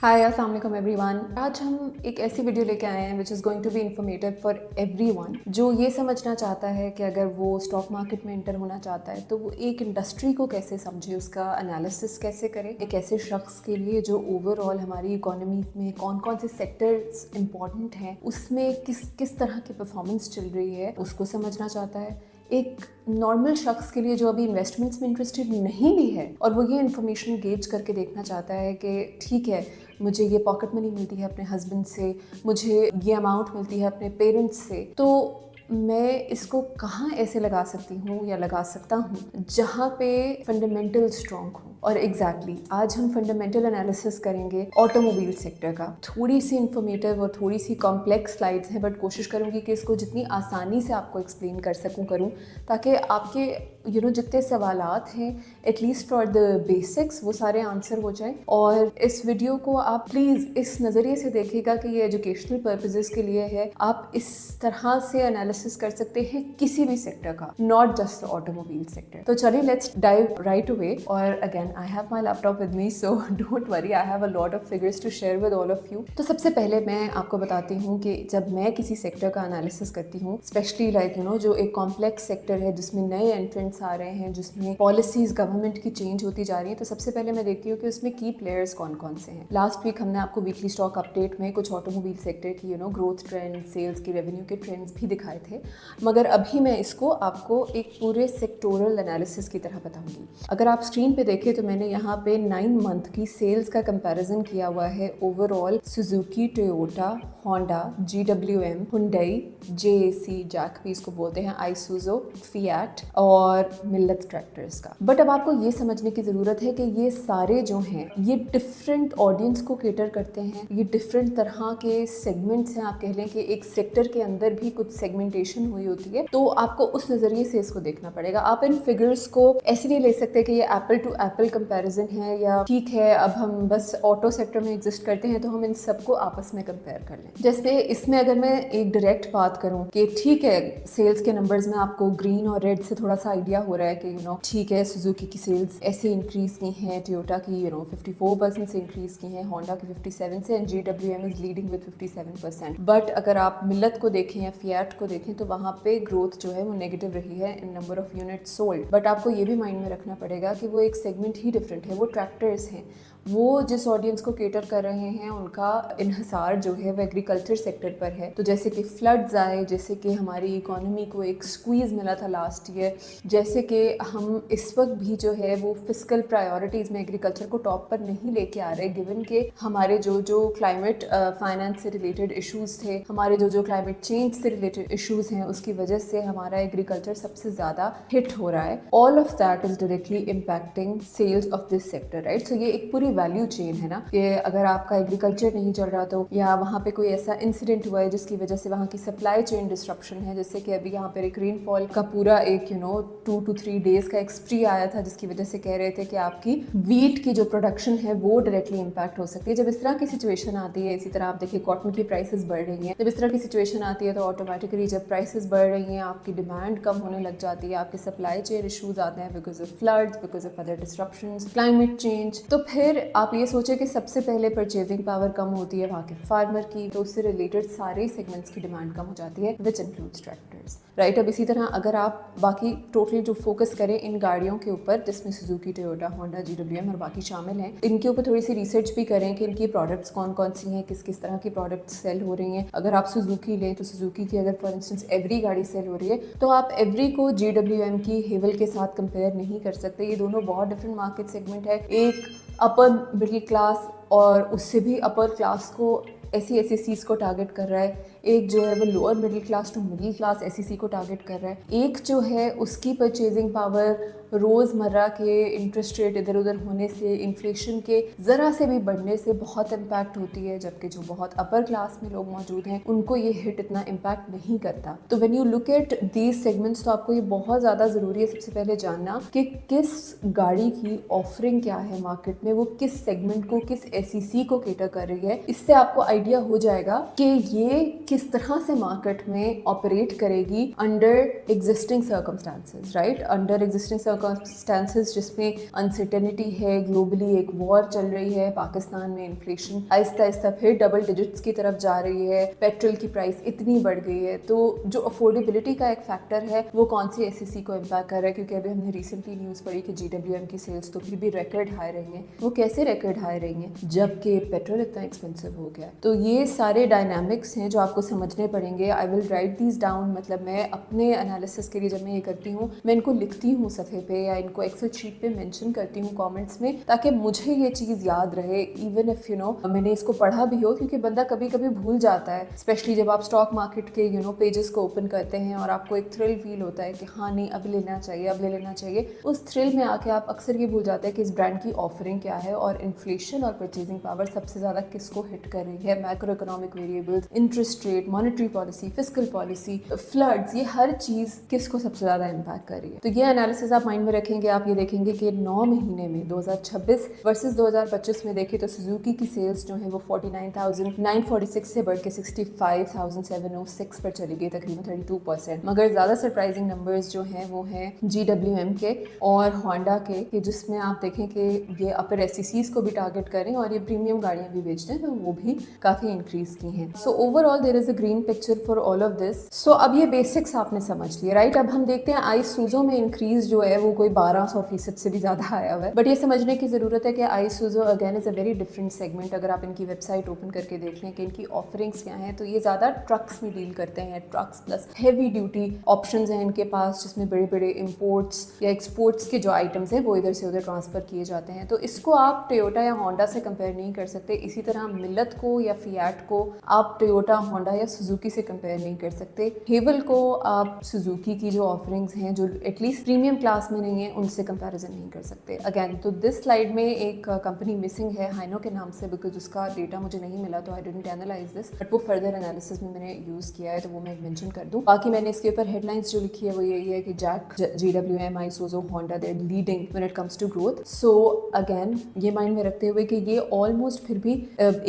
हाय अस्सलाम वालेकुम एवरीवन। आज हम एक ऐसी वीडियो लेके आए हैं which is going to be informative for everyone जो ये समझना चाहता है कि अगर वो स्टॉक मार्केट में एंटर होना चाहता है तो वो एक इंडस्ट्री को कैसे समझे, उसका एनालिसिस कैसे करे। एक ऐसे शख्स के लिए जो ओवरऑल हमारी इकोनॉमी में कौन कौन से सेक्टर्स इंपॉर्टेंट हैं, उसमें किस किस तरह की परफॉर्मेंस चल रही है, उसको समझना चाहता है। एक नॉर्मल शख्स के लिए जो अभी इन्वेस्टमेंट्स में इंटरेस्टेड नहीं भी है और वो ये इन्फॉर्मेशन गेज करके देखना चाहता है कि ठीक है, मुझे ये पॉकेट मनी मिलती है अपने हस्बैंड से, मुझे ये अमाउंट मिलती है अपने पेरेंट्स से, तो मैं इसको कहाँ ऐसे लगा सकती हूँ या लगा सकता हूँ जहाँ पे फंडामेंटल स्ट्रॉन्ग हो। और एग्जैक्टली आज हम फंडामेंटल एनालिसिस करेंगे ऑटोमोबाइल सेक्टर का। थोड़ी सी इंफॉर्मेटिव और थोड़ी सी कॉम्प्लेक्स स्लाइड्स हैं, बट कोशिश करूँगी कि इसको जितनी आसानी से आपको एक्सप्लेन कर सकूँ करूँ, ताकि आपके जितने सवालात हैं एटलीस्ट फॉर द बेसिक्स वो सारे आंसर हो जाएं। और इस वीडियो को आप प्लीज़ इस नज़रिए से देखिएगा कि ये एजुकेशनल पर्पसेस के लिए है। आप इस तरह से एनालिसिस कर सकते हैं किसी भी सेक्टर का, not just the automobile sector. तो चलिए लेट्स डाइव राइट अवे। और again I have my laptop with me, so don't worry, I have a lot of figures to share with all of you. तो सबसे पहले मैं आपको बताती हूँ कि जब मैं किसी सेक्टर का एनालिसिस करती हूँ, स्पेशली लाइक जो एक कॉम्प्लेक्स सेक्टर है जिसमें नए एंट्रेंट्स आ रहे हैं, जिसमें पॉलिसीज गवर्नमेंट की चेंज होती जा रही है, तो सबसे पहले मैं देखती हूँ कि उसमें की प्लेयर्स कौन कौन से हैं। लास्ट वीक हमने आपको वीकली स्टॉक अपडेट में कुछ ऑटोमोबाइल सेक्टर की ग्रोथ ट्रेंड, सेल्स की, रेवेन्यू के ट्रेंड्स भी दिखाए थे, मगर अभी मैं इसको आपको एक पूरे सेक्टोरल एनालिसिस की तरह बताऊंगी। अगर आप स्क्रीन पे देखें तो मैंने यहाँ पे 9 मंथ की सेल्स का कंपैरिजन किया हुआ है overall Suzuki, Toyota, Honda, GWM, Hyundai, JAC, Jack भी इसको बोलते हैं, आइसुजो, फिएट और मिल्लत ट्रैक्टर्स का। बट अब आपको ये समझने की ज़रूरत है कि ये सारे जो हैं ये डिफरेंट ऑडियंस को केटर करते हैं, ये डिफरेंट तरह के सेगमेंट्स हैं। आप कह लें कि एक सेक्टर के अंदर भी कुछ सेगमेंटेशन हुई होती है, तो आपको उस नज़रिए से इसको देखना पड़ेगा। आप इन फिगर्स को ऐसे नहीं ले सकते कि ये एप्पल टू एप्पल कंपैरिजन है या ठीक है अब हम बस ऑटो सेक्टर में एग्जिस्ट करते हैं तो हम इन सबको आपस में कंपेयर कर लें। जैसे इसमें अगर मैं एक डायरेक्ट बात करूं कि ठीक है, सेल्स के नंबर्स में आपको ग्रीन और रेड से थोड़ा सा आइडिया हो रहा है कि ठीक है, सुजुकी की सेल्स ऐसे इंक्रीज की हैं, टोयोटा की 54% से इंक्रीज की हैं, होंडा की 57 से, and GWM is leading with 57%। But अगर आप मिल्लत को देखें या फिएट को देखें तो वहाँ पे ग्रोथ जो है वो नेगेटिव रही है in number of unit sold. But आपको ये भी माइंड में रखना पड़ेगा कि वो एक सेगमेंट ही डिफरेंट है, वो ट्रैक्टर्स हैं, वो जिस ऑडियंस को केटर कर रहे हैं उनका इन्हिसार जो है वो एग्रीकल्चर सेक्टर पर है। तो जैसे कि फ्लड्स आए, जैसे कि हमारी इकोनॉमी को एक स्क्वीज़ मिला था लास्ट ईयर, जैसे कि हम इस वक्त भी जो है वो फिस्कल प्रायोरिटीज़ में एग्रीकल्चर को टॉप पर नहीं लेके आ रहे, गिवन के हमारे जो क्लाइमेट फाइनेंस से रिलेटेड इशूज़ थे, हमारे जो क्लाइमेट चेंज से रिलेटेड इशूज़ हैं, उसकी वजह से हमारा एग्रीकल्चर सबसे ज़्यादा हिट हो रहा है। All of that is directly impacting sales of this sector, right. So ये एक पूरी वैल्यू चेन है ना, कि अगर आपका एग्रीकल्चर नहीं चल रहा तो, या वहाँ पे कोई ऐसा इंसिडेंट हुआ है जिसकी वजह से वहाँ की सप्लाई चेन डिस्ट्रप्शन है, जैसे कि अभी यहाँ पर एक रेनफॉल का पूरा एक 2 to 3 डेज का एक स्प्री आया था जिसकी वजह से कह रहे थे कि आपकी वीट की जो प्रोडक्शन है वो डायरेक्टली इम्पैक्ट हो सकती है। जब इस तरह की सिचुएशन आती है, इसी तरह आप देखिए कॉटन की प्राइसेस बढ़ रही हैं, जब इस तरह की सिचुएशन आती है तो ऑटोमेटिकली जब प्राइसेस बढ़ रही हैं आपकी डिमांड कम होने लग जाती है, आपके सप्लाई चेन इशूज आते हैं because of floods, because of other disruptions, climate change. तो फिर आप ये सोचें कि सबसे पहले परचेजिंग पावर कम होती है वहाँ के फार्मर की, तो उससे रिलेटेड सारे सेगमेंट्स की डिमांड कम हो जाती है, विच इंक्लूड्स ट्रैक्टर्स, राइट। अब इसी तरह अगर आप बाकी टोटल जो फोकस करें इन गाड़ियों के ऊपर, जिसमें सुजुकी, टोयोटा, होंडा, GWM और बाकी शामिल हैं, इनके ऊपर थोड़ी सी रिसर्च भी करें कि इनकी प्रोडक्ट्स कौन कौन सी हैं, किस किस तरह की प्रोडक्ट्स सेल हो रही हैं। अगर आप सुजुकी लें तो सुजुकी की अगर फॉर इंस्टेंस एवरी गाड़ी सेल हो रही है तो आप एवरी को GWM की हेवल के साथ कंपेयर नहीं कर सकते। ये दोनों बहुत डिफरेंट मार्केट सेगमेंट है। एक अपर मिडिल क्लास और उससे भी अपर क्लास को SECs को टारगेट कर रहा है, एक जो है वो lower middle class to middle class SEC को टारगेट कर रहा है, एक जो है उसकी परचेजिंग पावर रोज़मर्रा के इंटरेस्ट रेट इधर उधर होने से, इन्फ्लेशन के ज़रा से भी बढ़ने से बहुत इम्पैक्ट होती है, जबकि जो बहुत अपर क्लास में लोग मौजूद हैं उनको ये हिट इतना इम्पैक्ट नहीं करता। तो when you look at these segments तो आपको ये बहुत ज़्यादा ज़रूरी है सबसे पहले जानना कि किस गाड़ी की ऑफरिंग क्या है मार्केट में, वो किस सेगमेंट को, किस SEC को केटर कर रही है। इससे आपको आइडिया हो जाएगा कि ये किस तरह से मार्केट में ऑपरेट करेगी under existing circumstances, right, under existing circumstances जिसमें अनसर्टेनिटी है, ग्लोबली एक वॉर चल रही है, पाकिस्तान में इन्फ्लेशन आहिस्ता आहिस्ता फिर डबल डिजिट्स की तरफ जा रही है, पेट्रोल की प्राइस इतनी बढ़ गई है, तो जो अफोर्डेबिलिटी का एक फैक्टर है वो कौन सी एसईसी को इम्पैक्ट कर रहा है, क्योंकि अभी हमने रिसेंटली न्यूज़ पढ़ी कि GWM की सेल्स तो फिर भी रिकॉर्ड हाई रही हैं। वो कैसे रिकॉर्ड हाई रही हैं जबकि पेट्रोल इतना एक्सपेंसिव हो गया है। तो ये सारे डायनामिक्स हैं जो आपको समझने पड़ेंगे। I will write these down, मतलब मैं अपने एनालिसिस के लिए जब मैं ये करती हूँ मैं इनको लिखती हूँ सफ़े पे या इनको एक्सेल शीट पे मेंशन करती हूँ कमेंट्स में, ताकि मुझे ये चीज़ याद रहे इवन इफ मैंने इसको पढ़ा भी हो, क्योंकि बंदा कभी कभी भूल जाता है, स्पेशली जब आप स्टॉक मार्केट के पेजेस को ओपन करते हैं और आपको एक थ्रिल फील होता है कि हाँ नहीं अब लेना चाहिए, अब ले लेना चाहिए। उस थ्रिल में आके आप अक्सर ये भूल जाते हैं कि इस ब्रांड की ऑफरिंग क्या है और इन्फ्लेशन और परचेजिंग पावर सबसे ज़्यादा किसको हिट कर रही है, macro economic variables, interest rate, monetary policy, fiscal policy, floods, ये हर चीज़ किसको सबसे ज़्यादा इम्पैक्ट कर रही है। तो ये एनालिसिस आप माइंड में रखेंगे। आप ये देखेंगे कि 9 महीने में 2026 वर्सेस 2025 में देखें तो सुजुकी की सेल्स जो है वो 49,946 से बढ़ के 65,706 पर चली गई, तकरीबन 32%। मगर ज़्यादा सरप्राइजिंग नंबर्स जो हैं वो हैं GWM के और होंडा के, कि जिसमें आप देखें कि ये अपर एसईसीज को भी टारगेट करें और ये प्रीमियम गाड़ियाँ भी बेचते हैं, तो वो भी काफ़ी इंक्रीज की हैं। So overall there is a green picture for all of this. So अब ये बेसिक्स आपने समझ लिए, राइट। अब हम देखते हैं आईसुज़ो में इंक्रीज जो है वो कोई 1200% से भी ज़्यादा आया हुआ है। बट ये समझने की ज़रूरत है कि Isuzu again is a very different segment. अगर आप इनकी वेबसाइट ओपन करके देख लें कि इनकी ऑफरिंग्स क्या हैं, तो ये ज़्यादा ट्रक्स में डील करते हैं, trucks plus heavy duty options हैं इनके पास, जिसमें बड़े बड़े इंपोर्ट्स या एक्सपोर्ट्स के जो आइटम्स हैं वो इधर से उधर ट्रांसफ़र किए जाते हैं। तो इसको आप टोयोटा या होंडा से कंपेयर नहीं कर सकते। इसी तरह मिलत को या फिएट को आप टोयोटा, होंडा या सुजुकी से कंपेयर नहीं कर सकते। हेवल को आप सुजुकी की जो ऑफरिंग्स हैं जो एटलीस्ट प्रीमियम क्लास में नहीं है उनसे कंपैरिजन नहीं कर सकते। अगेन तो दिस स्लाइड में एक कंपनी मिसिंग है हाइनो के नाम से, बिकॉज उसका डेटा मुझे नहीं मिला तो I didn't analyse this, but वो फर्दर एनालिसिस में मैंने यूज़ किया है तो वो मैं मेंशन कर दूं। बाकी मैंने इसके ऊपर हेडलाइंस जो लिखी है वो यही है कि JAC, GWM, Isuzu, Honda they are leading when it comes to growth. So again ये माइंड में रखते हुए कि ये ऑलमोस्ट फिर भी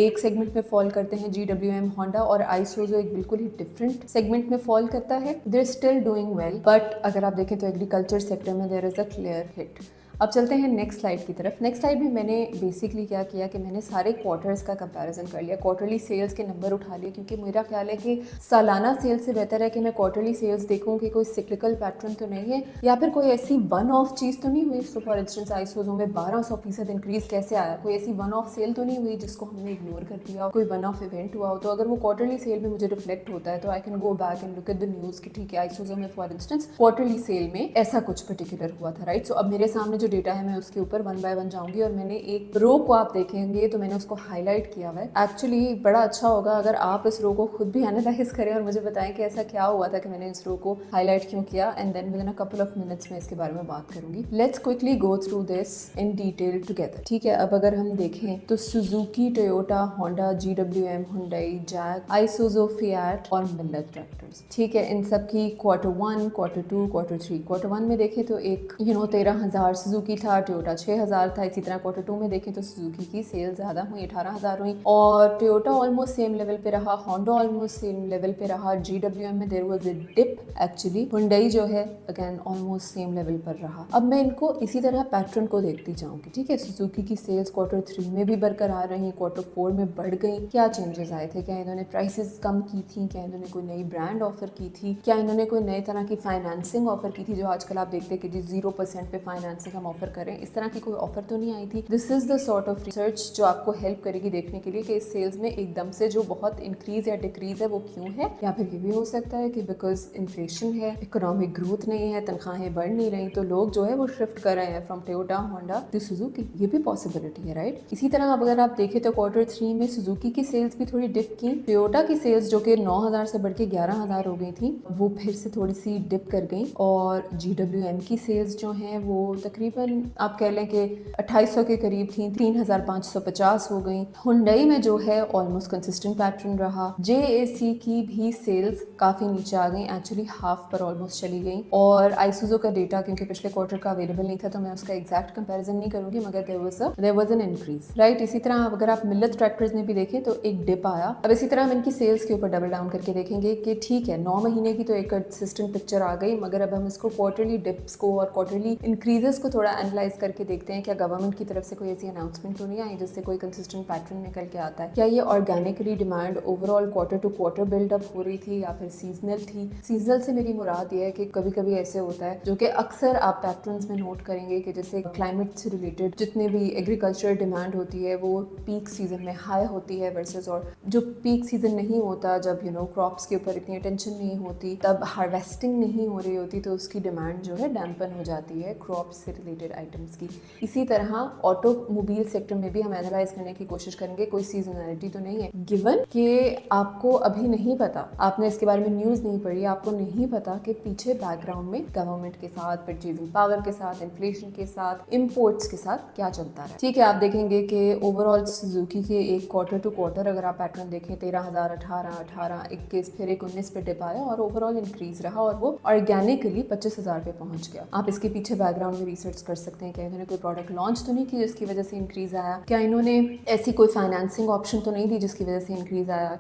एक सेगमेंट में फॉल करते हैं GWM, होंडा, और आईसुज़ो एक बिल्कुल ही डिफरेंट सेगमेंट में फॉल करता है। They are still doing well, but अगर आप देखें तो एग्रीकल्चर सेक्टर में there is a clear hit. अब चलते हैं नेक्स्ट स्लाइड की तरफ। नेक्स्ट स्लाइड में मैंने बेसिकली क्या किया कि मैंने सारे क्वार्टर्स का कंपैरिजन कर लिया, क्वार्टरली सेल्स के नंबर उठा लिए, क्योंकि मेरा ख्याल है कि सालाना सेल्स से बेहतर है कि मैं क्वार्टरली सेल्स देखूं कि कोई सिक्लिकल पैटर्न तो नहीं है या फिर कोई ऐसी वन ऑफ चीज़ तो नहीं हुई। सो फॉर इंस्टेंस आईसुज़ो में 1200% इंक्रीज कैसे आया, कोई ऐसी वन ऑफ सेल तो नहीं हुई जिसको हमने इग्नोर कर दिया, कोई वन ऑफ इवेंट हुआ हो। तो अगर वो क्वार्टरली सेल में मुझे रिफ्लेक्ट होता है तो I can go back and look at the news कि ठीक है आईसुज़ो में फॉर इंस्टेंस क्वार्टरली सेल में ऐसा कुछ पर्टिकुलर हुआ था, राइट। सो अब मेरे सामने जो डेटा है मैं उसके ऊपर वन बाय वन जाऊंगी और मैंने एक रो को आप देखेंगे तो मैंने उसको हाईलाइट किया हुआ है। एक्चुअली बड़ा अच्छा होगा अगर आप इस रो को खुद भी एनालाइज करें और मुझे बताएं कि ऐसा क्या हुआ था कि मैंने इस रो को हाईलाइट क्यों किया, and then within a couple of minutes में इसके बारे में बात करूंगी। Let's quickly go through this in detail together, ठीक है। अब अगर हम देखें तो Suzuki, Toyota, Honda, GWM, Hyundai, JAC, Isuzu, Fiat और मिलत ट्रैक्टर्स, ठीक है, इन सब की Q1, Q2, Q3। Q1 में देखें तो एक 13,000 सुजुकी था, टोयोटा 6,000 था। इसी तरह Q2 में देखें तो सुजुकी की सेल ज़्यादा हुई, 18,000 हुई, और टोयोटा ऑलमोस्ट सेम लेवल पे रहा, होंडा ऑलमोस्ट सेम लेवल पे रहा, GWM में there was a dip actually, Hyundai जो है अगेन ऑलमोस्ट सेम लेवल पर रहा। अब मैं इनको इसी तरह पैटर्न को देखती जाऊंगी, ठीक है। सुजुकी की सेल्स Q3 में भी बरकरार रही, Q4 में बढ़ गई। क्या चेंजेस आए थे, क्या इन्होंने प्राइसेस कम की थी, क्या इन्होंने कोई नई ब्रांड ऑफर की थी, क्या इन्होंने कोई नए तरह की फाइनेंसिंग ऑफर की थी, जो आजकल आप देखते हैं कि जी 0% पे फाइनेंसिंग हम ऑफर करें, इस तरह की कोई ऑफर तो नहीं आई थी। This is the sort of research जो आपको हेल्प करेगी देखने के लिए कि इस सेल्स में एकदम से जो बहुत इंक्रीज या डिक्रीज है वो क्यों है, या फिर ये भी हो सकता है कि बिकॉज इन्फ्लेशन है, इकोनॉमिक ग्रोथ नहीं है, तनख्वाहें बढ़ नहीं रही, तो लोग जो है वो शिफ्ट कर रहे हैं from Toyota, Honda to Suzuki. ये भी पॉसिबिलिटी है, राइट। इसी तरह अगर आप देखें तो Q3 में सुजुकी की सेल्स भी थोड़ी डिप की, टोयोटा की सेल्स जो कि 9,000 से बढ़ के 11,000 हो गई थी वो फिर से थोड़ी सी डिप कर गई, और GWM की सेल्स जो हैं वो तकरीबन तकरीबन आप कह लें कि 2800 के करीब थी, 3550 हो गई। हुंडई में जो है ऑलमोस्ट कंसिस्टेंट पैटर्न रहा। JAC की भी सेल्स काफ़ी नीचे आ गई, एक्चुअली हाफ पर ऑलमोस्ट चली गई। और आइसुजो का डेटा क्योंकि पिछले क्वार्टर का अवेलेबल नहीं था तो मैं उसका एग्जैक्ट कंपैरिजन नहीं करूंगी, मगर there was an increase, right. इसी तरह अगर आप मिल्लत ट्रैक्टर्स में भी देखें तो एक डिप आया। अब इसी तरह हम इनकी सेल्स के ऊपर डबल डाउन करके देखेंगे कि ठीक है 9 महीने की तो एक कंसिस्टेंट पिक्चर आ गई, मगर अब हम इसको क्वार्टरली डिप्स को और क्वार्टरली इंक्रीजेस को थोड़ा एनालाइज करके देखते हैं क्या गवर्नमेंट की तरफ से कोई ऐसी अनाउंसमेंट तो नहीं आई जिससे कोई कंसिस्टेंट पैटर्न निकल के आता है। क्या ये organically demand overall quarter to quarter buildup हो रही थी या फिर सीजनल थी। सीजनल से मेरी मुराद ये है कि कभी कभी ऐसे होता है जो कि अक्सर आप पैटर्न्स में नोट करेंगे कि जैसे क्लाइमेट से रिलेटेड जितने भी एग्रीकल्चर डिमांड होती है वो पीक सीजन में हाई होती है वर्सेस, और जो पीक सीजन नहीं होता, जब क्रॉप्स के ऊपर इतनी अटेंशन नहीं होती, तब हार्वेस्टिंग नहीं हो रही होती, तो उसकी डिमांड जो है डैम्पन हो जाती है क्रॉप्स से रिलेटेड आइटम्स की। इसी तरह ऑटोमोबाइल सेक्टर में भी हम एनालाइज करने की कोशिश करेंगे कोई सीजनलिटी तो नहीं है, गिवन कि आपको अभी नहीं पता, आपने इसके बारे में न्यूज़ नहीं पढ़ी, आपको नहीं पता कि पीछे बैकग्राउंड में गवर्नमेंट के साथ, परचेजिंग पावर के साथ, इन्फ्लेशन के साथ, इम्पोर्ट्स के साथ क्या चलता है। ठीक है, आप देखेंगे कि ओवरऑल सुजुकी के एक क्वार्टर टू क्वार्टर अगर आप पैटर्न देखें 13,000, 18, 18, 21, फिर एक 19 पे डिप आया और ओवरऑल इंक्रीज रहा और वो ऑर्गेनिकली 25,000 पे पहुंच गया। आप इसके पीछे बैकग्राउंड में रिसर्च कर सकते हैं कि इन्होंने कोई प्रोडक्ट लॉन्च तो नहीं की जिसकी वजह से इंक्रीज आया, क्या इन्होंने ऐसी कोई फाइनेंसिंग ऑप्शन तो नहीं दी जिसकी वजह से इंक्रीज आया,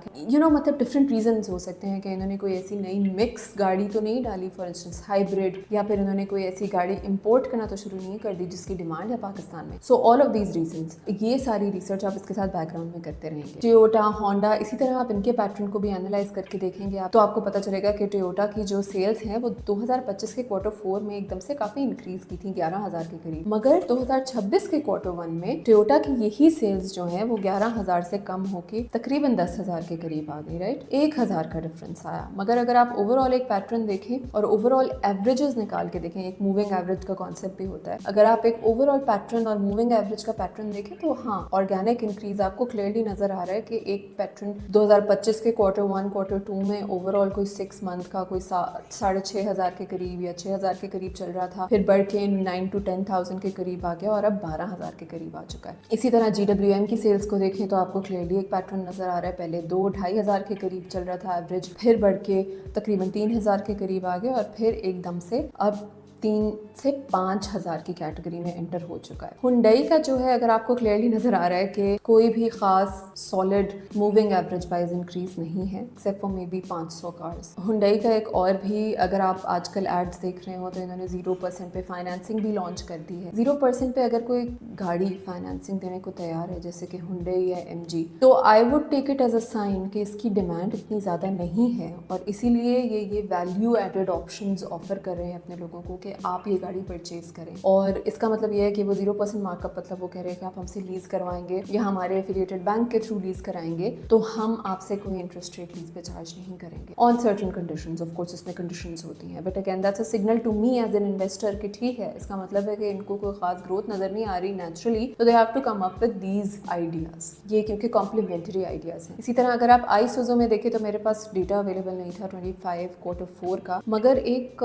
मतलब डिफरेंट रीजंस हो सकते हैं कि इन्होंने कोई ऐसी नई मिक्स गाड़ी तो नहीं डाली, फॉर इंस्टेंस हाइब्रिड, या फिर इन्होंने कोई ऐसी गाड़ी इंपोर्ट करना तो शुरू नहीं कर दी जिसकी डिमांड है पाकिस्तान में। So all of these reasons, ये सारी रिसर्च आप इसके साथ बैकग्राउंड में करते रहेंगे। टोयोटा, होंडा, इसी तरह आप इनके पैटर्न को भी एनालाइज करके देखेंगे आप, तो आपको पता चलेगा कि टोयोटा की जो सेल्स हैं वो 2025 के क्वार्टर 4 में एकदम से काफी इंक्रीज की थी 11,000 के करीब, मगर 2026 के क्वार्टर 1 में टोयोटा की यही सेल्स जो है वो 11,000 से कम होकर तकरीबन 10,000 के करीब आ गई, राइट। 1,000 का डिफरेंस आया। मगर अगर आप ओवरऑल एक पैटर्न देखें और ओवरऑल एवरेजेस निकाल के देखें, एक मूविंग एवरेज का कॉन्सेप्ट भी होता है, अगर आप एक ओवरऑल पैटर्न और मूविंग एवरेज का पैटर्न देखें तो हाँ, ऑर्गेनिक इंक्रीज आपको क्लियरली नजर आ रहा है कि एक पैटर्न 2025 के क्वार्टर 1 क्वार्टर 2 में ओवरऑल कोई 6 मंथ का कोई 6,500 के करीब या 6,000 के करीब चल रहा था, फिर बढ़ के 9 to 10,000 के करीब आ गया और अब 12,000 के करीब आ चुका है। इसी तरह GWM की सेल्स को देखें तो आपको क्लियरली एक पैटर्न नजर आ रहा है, पहले 2-2,500 के करीब चल रहा था एवरेज, फिर बढ़ के तकरीबन 3,000 के करीब आ गया और फिर एकदम से अब 3 से 5,000 की कैटेगरी में एंटर हो चुका है। हुंडई का जो है अगर आपको क्लियरली नजर आ रहा है कि कोई भी खास solid moving average wise increase नहीं है except for may be 500 cars. Hyundai का एक और भी, अगर आप आजकल एड्स देख रहे हो तो इन्होंने 0% पे फाइनेंसिंग भी लॉन्च कर दी है। 0% पे अगर कोई गाड़ी फाइनेंसिंग देने को तैयार है जैसे कि हुंडई या MG, तो I would take it as a sign कि इसकी डिमांड इतनी ज़्यादा नहीं है और इसीलिए ये वैल्यू एडेड ऑप्शंस ऑफर कर रहे हैं अपने लोगों को कि आप ये गाड़ी परचेज करें। और इसका मतलब ये है कि वो 0% मार्कअप, मतलब वो कह रहे हैं कि आप हमसे लीज करवाएंगे या हमारे एफिलिएटेड बैंक के थ्रू लीज कराएंगे तो हम आपसे कोई इंटरेस्ट रेट लीज पे चार्ज नहीं करेंगे on certain conditions. Of course इसमें कंडीशंस होती हैं, but again that's a signal to me as an investor कि ठीक है, इसका मतलब है कि इनको कोई खास ग्रोथ नजर नहीं आ रही नेचुरली, तो they have to come up with these ideas, ये क्योंकि कॉम्प्लीमेंट्री आइडियाज हैं। इसी तरह अगर आप आइसुजो में देखें तो मेरे पास डेटा अवेलेबल नहीं था 25 क्वार्टर 4 का, मगर एक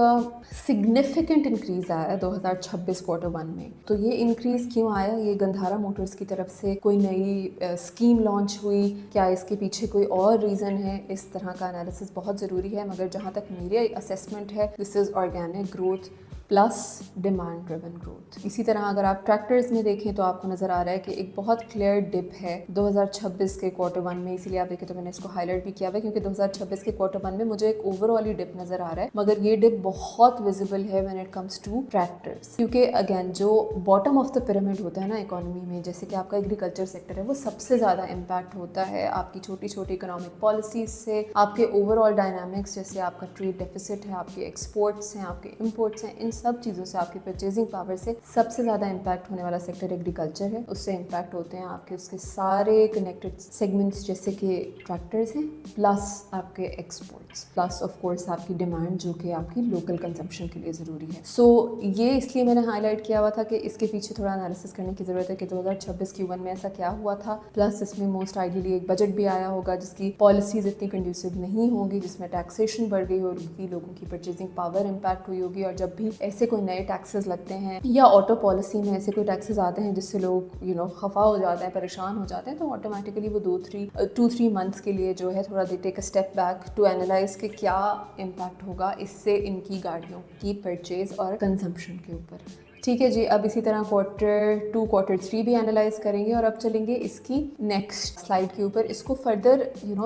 सिग्निफिकेंट इंक्रीज आया 2026 क्वार्टर 1 में। तो ये इंक्रीज क्यों आया? ये गंधारा मोटर्स की तरफ से कोई नई स्कीम लॉन्च हुई, क्या इसके पीछे कोई और रीज़न है? इस तरह का एनालिसिस बहुत ज़रूरी है, मगर जहाँ तक मेरे असेसमेंट है this is organic growth plus demand driven growth. इसी तरह अगर आप ट्रैक्टर्स में देखें तो आपको नज़र आ रहा है कि एक बहुत क्लियर डिप है 2026 के क्वार्टर 1 में, इसीलिए आप देखें तो मैंने इसको हाईलाइट भी किया हुआ है क्योंकि 2026 के क्वार्टर 1 में मुझे एक ओवरऑल ही डिप नज़र आ रहा है, मगर ये डिप बहुत विजिबल है when it comes to tractors, क्योंकि अगेन जो बॉटम ऑफ द पिरामिड होता है ना इकोनॉमी में, जैसे कि आपका एग्रीकल्चर सेक्टर है, वो सबसे ज़्यादा इम्पैक्ट होता है आपकी छोटी छोटी इकोनॉमिक पॉलिसीज से, आपके ओवरऑल डायनामिक्स, जैसे आपका ट्रेड डेफिसिट है, आपके एक्सपोर्ट्स हैं, आपके इम्पोर्ट्स हैं, इन सब चीज़ों से, आपकी परचेजिंग पावर से सबसे ज़्यादा इम्पैक्ट होने वाला सेक्टर एग्रीकल्चर है। उससे इम्पैक्ट होते हैं आपके उसके सारे कनेक्टेड सेगमेंट्स जैसे कि ट्रैक्टर्स हैं, प्लस आपके एक्सपोर्ट्स, प्लस ऑफ कोर्स आपकी डिमांड जो कि आपकी लोकल कंजम्पशन के लिए ज़रूरी है। सो ये इसलिए मैंने हाईलाइट किया हुआ था कि इसके पीछे थोड़ा एनालिसिस करने की ज़रूरत है कि 2026 Q1 में ऐसा क्या हुआ था, प्लस इसमें मोस्ट आइडियली एक बजट भी आया होगा जिसकी पॉलिसीज़ इतनी कंड्यूसिव नहीं होंगी, जिसमें टैक्सेशन बढ़ गई होगी, लोगों की परचेजिंग पावर इम्पैक्ट हुई होगी, और जब भी ऐसे कोई नए टैक्सेस लगते हैं या ऑटो पॉलिसी में ऐसे कोई टैक्सेस आते हैं जिससे लोग खफा हो जाते हैं, परेशान हो जाते हैं, तो ऑटोमेटिकली वो 2-3 मंथ्स के लिए जो है थोड़ा they take a step back to analyze कि क्या इम्पैक्ट होगा इससे इनकी गाड़ियों की परचेज और कंजम्पशन के ऊपर। ठीक है जी, अब इसी तरह Q2 Q3 भी एनालाइज करेंगे और अब चलेंगे इसकी नेक्स्ट स्लाइड के ऊपर। इसको फर्दर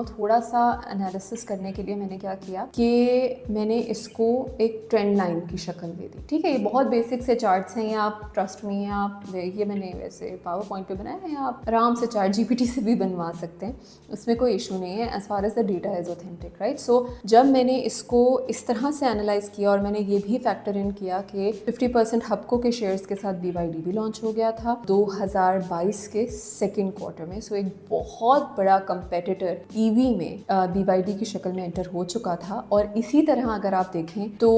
थोड़ा सा एनालिसिस करने के लिए मैंने क्या किया कि मैंने इसको एक ट्रेंड लाइन की शक्ल दे दी। ठीक है, ये बहुत बेसिक से चार्ट्स हैं, ये आप ट्रस्ट मी, आप ये मैंने वैसे पावर पॉइंट पे बनाया है, आप आराम से ChatGPT से भी बनवा सकते हैं, उसमें कोई इशू नहीं है as far as the data is authentic, right. So जब मैंने इसको इस तरह से एनालाइज किया और मैंने ये भी फैक्टर इन किया कि 50% हबको के शेयर्स के साथ BYD भी लॉन्च हो गया था 2022 के सेकेंड क्वार्टर में। सो एक बहुत बड़ा कंपेटिटर EV में BYD की शक्ल में एंटर हो चुका था। और इसी तरह अगर आप देखें तो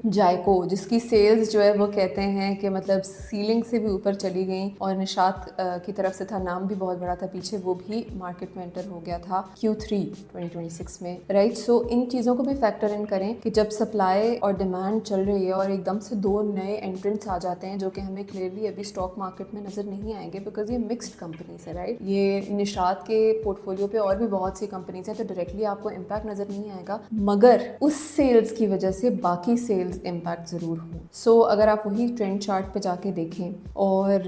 जायको, जिसकी सेल्स जो है वो कहते हैं कि मतलब सीलिंग से भी ऊपर चली गई, और निशात की तरफ से था, नाम भी बहुत बड़ा था पीछे, वो भी मार्केट में एंटर हो गया था Q3 2026 में, राइट। सो इन चीज़ों को भी फैक्टर इन करें कि जब सप्लाई और डिमांड चल रही है और एकदम से 2 नए एंट्रेंट्स आ जाते हैं जो कि हमें क्लियरली अभी स्टॉक मार्केट में नजर नहीं आएंगे बिकॉज ये मिक्स्ड कंपनीज है, राइट। ये निशात के पोर्टफोलियो पे और भी बहुत सी कंपनीज हैं, तो डायरेक्टली आपको इम्पैक्ट नजर नहीं आएगा, मगर उस सेल्स की वजह से बाकी सेल्स इम्पैक्ट जरूर हो। सो अगर आप वही ट्रेंड चार्ट पे जाके देखें और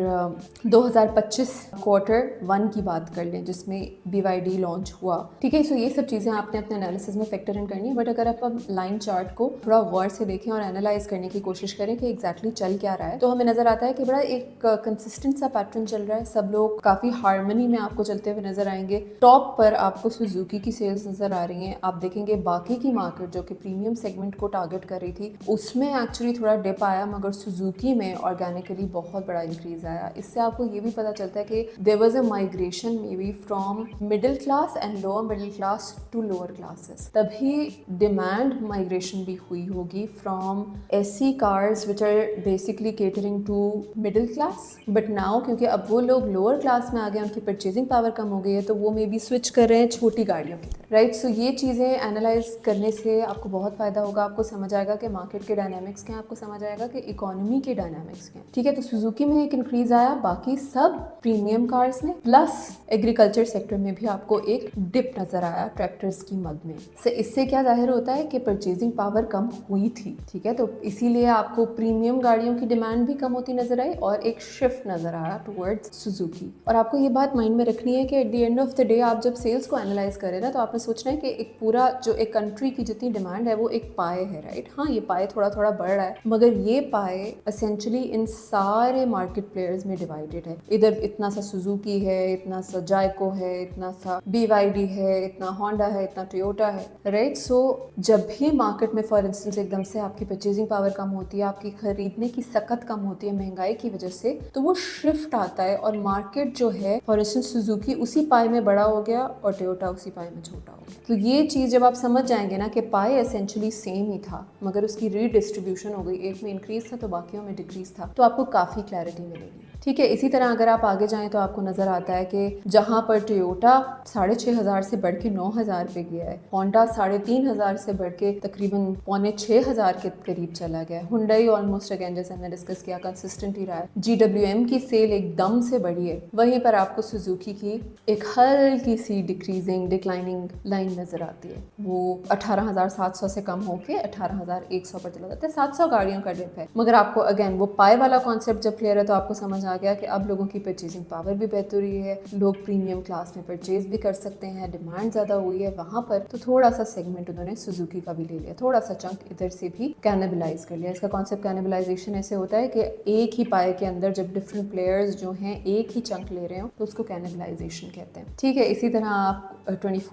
2025 Q1 की बात कर लें जिसमें BYD लॉन्च हुआ, ठीक है। सो ये सब चीज़ें आपने अपने एनालिसिस में फैक्टर इन करनी है। बट अगर आप लाइन चार्ट को थोड़ा गौर से देखें और एनालाइज करने की कोशिश करें कि एग्जैक्टली चल क्या रहा है, तो हमें नजर आता है कि बड़ा एक कंसिस्टेंट सा पैटर्न चल रहा है। सब लोग काफी हार्मनी में आपको चलते हुए नजर आएंगे। टॉप पर आपको सुजुकी की सेल्स नजर आ रही हैं। आप देखेंगे बाकी की मार्केट जो कि प्रीमियम सेगमेंट को टारगेट कर रही थी उसमें एक्चुअली थोड़ा डिप आया, मगर सुजुकी में ऑर्गेनिकली बहुत बड़ा इंक्रीज आया। इससे आपको ये भी पता चलता है कि there was a migration maybe from middle class and lower middle class to lower classes. तभी डिमांड माइग्रेशन भी हुई होगी from SC cars which are basically catering to middle class, but now क्योंकि अब वो लोग लोअर क्लास में आ गए, उनकी परचेजिंग पावर कम हो गई है, तो वो मे बी स्विच कर रहे हैं छोटी गाड़ियों की तरफ, राइट। सो ये चीज़ें एनालाइज करने से आपको बहुत फायदा होगा। आपको समझ आएगा कि मार्केट के डायनामिक्स क्या हैं, आपको समझ आएगा कि इकोनॉमी के डायनामिक्स क्या हैं, ठीक है। तो सुजुकी में एक इंक्रीज आया, बाकी सब प्रीमियम कार्स में, प्लस एग्रीकल्चर सेक्टर में भी आपको एक डिप नजर आया ट्रैक्टर्स की मद में। से इससे क्या जाहिर होता है कि परचेजिंग पावर कम हुई थी, ठीक है। तो इसीलिए आपको प्रीमियम गाड़ियों की डिमांड भी कम होती नजर आई और एक शिफ्ट नजर आया टुवर्ड्स सुजुकी। और आपको ये बात माइंड में रखनी है कि at the end of the day आप जब सेल्स को एनालाइज करें ना, तो आपने सोचना है कि एक पूरा जो एक कंट्री की जितनी डिमांड है वो एक पाए है, राइट। हाँ, ये पाए थोड़ा थोड़ा बढ़ रहा है, मगर ये पाए एसेंशियली इन सारे मार्केट प्लेयर्स में डिवाइडेड है। इधर इतना सा सुजुकी है, इतना सा जायको है, इतना सा BYD है, इतना होंडा है, इतना टोयोटा है, राइट। सो जब भी मार्केट में फॉर इंस्टेंस एकदम से आपकी परचेजिंग पावर कम होती है, आपकी खरीदने की सकत कम होती है महंगाई की वजह से, तो वो शिफ्ट आता है और मार्केट जो है फॉर इंस्टेंस सुजुकी उसी पाए में बड़ा हो गया और टोयोटा उसी पाए में छोटा हो गया। तो ये चीज़ जब आप समझ जाएंगे ना कि पाए एसेंशियली सेम ही था, मगर उसकी रीडिस्ट्रीब्यूशन हो गई, एक में इंक्रीज था तो बाकियों में डिक्रीज था, तो आपको काफ़ी क्लैरिटी मिलेगी, ठीक है। इसी तरह अगर आप आगे जाएं तो आपको नजर आता है कि जहां पर टोयोटा 6,500 से बढ़ के 9,000 पे गया है, होंडा 3,500 से बढ़ के तकरीबन 5,600 के करीब चला गया है, हुंडई ऑलमोस्ट अगेन जैसे हमने डिस्कस किया कंसिस्टेंट ही रहा है, GWM की सेल एकदम से बढ़ी है, वहीं पर आपको सुजुकी की एक हल्की सी डिक्लाइनिंग लाइन नजर आती है। वो 18,700 से कम होके 18,100 पर चला जाता है। 700 गाड़ियों का डिप है, मगर आपको अगेन वो पाए वाला कॉन्सेप्ट जब क्लियर है तो आपको समझ आ गया कि अब लोगों की परचेजिंग पावर भी बेहतर हुई है, लोग प्रीमियम क्लास में परचेज भी कर सकते हैं, डिमांड ज़्यादा हुई है वहाँ पर, तो थोड़ा सा सेगमेंट उन्होंने सुजुकी का भी ले लिया, थोड़ा सा चंक इधर से भी कैनिबलाइज कर लिया। इसका कॉन्सेप्ट कैनिबलाइजेशन ऐसे होता है कि एक ही पाए के अंदर जब डिफरेंट प्लेयर्स जो हैं एक ही चंक ले रहे हो तो उसको कैनिबलाइजेशन कहते हैं, ठीक है। इसी तरह आप 25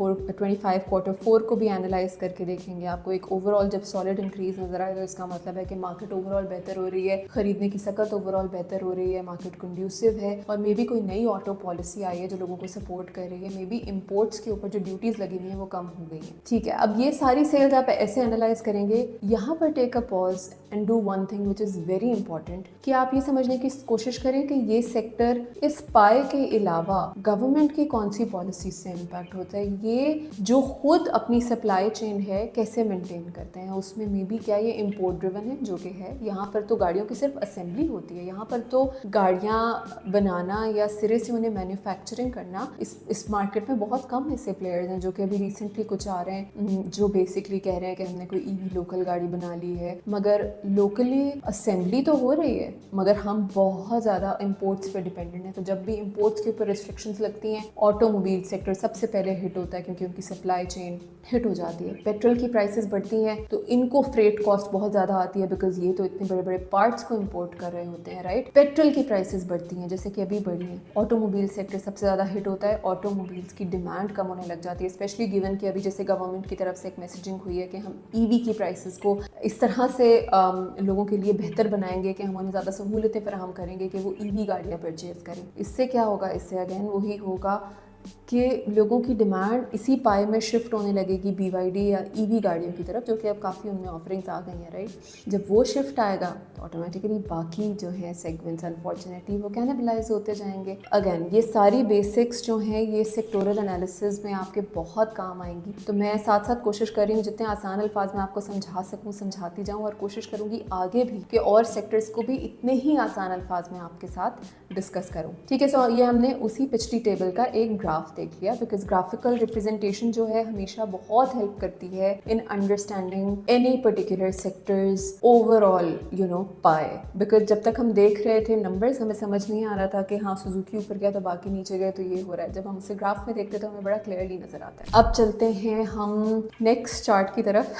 Q4 को भी एनालाइज करके देखेंगे, आपको एक ओवरऑल जब सॉलिड इंक्रीज नजर आए तो इसका मतलब है कि मार्केट ओवरऑल बेहतर हो रही है, खरीदने की सकत ओवरऑल बेहतर हो रही है, मार्केट कंड्यूसिव है, और मे बी कोई नई ऑटो पॉलिसी आई है जो लोगों को सपोर्ट कर रही है, मे बी इंपोर्ट्स के ऊपर जो ड्यूटीज लगी हुई है वो कम हो गई है, ठीक है। अब ये सारी सेल्स आप ऐसे एनालाइज करेंगे, यहाँ पर take a pause and do one thing which is very important, कि आप ये समझने की कोशिश करें कि ये सेक्टर इस पाए के अलावा गवर्नमेंट की कौन सी पॉलिसी से इम्पैक्ट होता है, ये जो खुद अपनी सप्लाई चेन है कैसे मेंटेन करते हैं। उसमें मे बी क्या ये इम्पोर्ट ड्रिवन है, जो कि है। यहाँ पर तो गाड़ियों की सिर्फ असेंबली होती है, यहाँ पर तो गाड़ियाँ बनाना या सिरे से उन्हें मैन्युफैक्चरिंग करना, इस मार्केट में बहुत कम ऐसे प्लेयर्स हैं जो कि अभी रिसेंटली कुछ आ रहे हैं जो बेसिकली कह रहे हैं कि हमने कोई ईवी लोकल गाड़ी बना ली है, मगर लोकली असेंबली तो हो रही है, मगर हम बहुत ज़्यादा इम्पोर्ट्स पे डिपेंडेंट हैं। तो जब भी इम्पोर्ट्स के ऊपर रिस्ट्रिक्शंस लगती हैं, ऑटोमोबाइल सेक्टर सबसे पहले हिट होता है, क्योंकि उनकी सप्लाई चेन हिट हो जाती है। पेट्रोल की प्राइसेस बढ़ती हैं तो इनको फ्रेट कॉस्ट बहुत ज़्यादा आती है, बिकॉज ये तो इतने बड़े बड़े पार्ट्स को इम्पोर्ट कर रहे होते हैं, राइट। पेट्रोल की प्राइसेस बढ़ती हैं, जैसे कि अभी बढ़ी हैं। ऑटोमोबाइल सेक्टर सबसे ज़्यादा हिट होता है, ऑटोमोबाइल्स की डिमांड कम होने लग जाती है, स्पेशली गिवन कि अभी जैसे गवर्नमेंट की तरफ से एक मैसेजिंग हुई है कि हम ईवी की प्राइसेस को इस तरह से लोगों के लिए बेहतर बनाएंगे कि हम उन्हें ज़्यादा सहूलतें फराहम करेंगे कि वो ईवी गाड़ियाँ परचेज़ करें। इससे क्या होगा, इससे अगेन वही होगा कि लोगों की डिमांड इसी पाए में शिफ्ट होने लगेगी BYD या ईवी गाड़ियों की तरफ, जो कि अब काफ़ी उनमें ऑफरिंग्स आ गई हैं, राइट। जब वो शिफ्ट आएगा तो ऑटोमेटिकली बाकी जो है सेगमेंट्स अनफॉर्चुनेटली वो कैनिबलाइज होते जाएंगे। अगेन ये सारी बेसिक्स जो हैं ये सेक्टोरल एनालिसिस में आपके बहुत काम आएंगी। तो मैं साथ साथ कोशिश कर रही हूँ जितने आसान अल्फाज में आपको समझा सकूँ समझाती जाऊँ, और कोशिश करूँगी आगे भी कि और सेक्टर्स को भी इतने ही आसान अल्फाज में आपके साथ डिस्कस करूँ, ठीक है। सो ये हमने उसी पिछली टेबल का एक ग्राफ देख लिया, बिकॉज ग्राफिकल रिप्रेजेंटेशन जो है हमेशा बहुत हेल्प करती है in understanding any particular sectors overall पाए। बिकॉज जब तक हम देख रहे थे नंबर्स, हमें समझ नहीं आ रहा था कि हाँ सुजुकी ऊपर गया तो बाकी नीचे गए तो ये हो रहा है। जब हम उसे ग्राफ में देखते तो हमें बड़ा क्लियरली नजर आता है। अब चलते हैं हम नेक्स्ट चार्ट की तरफ।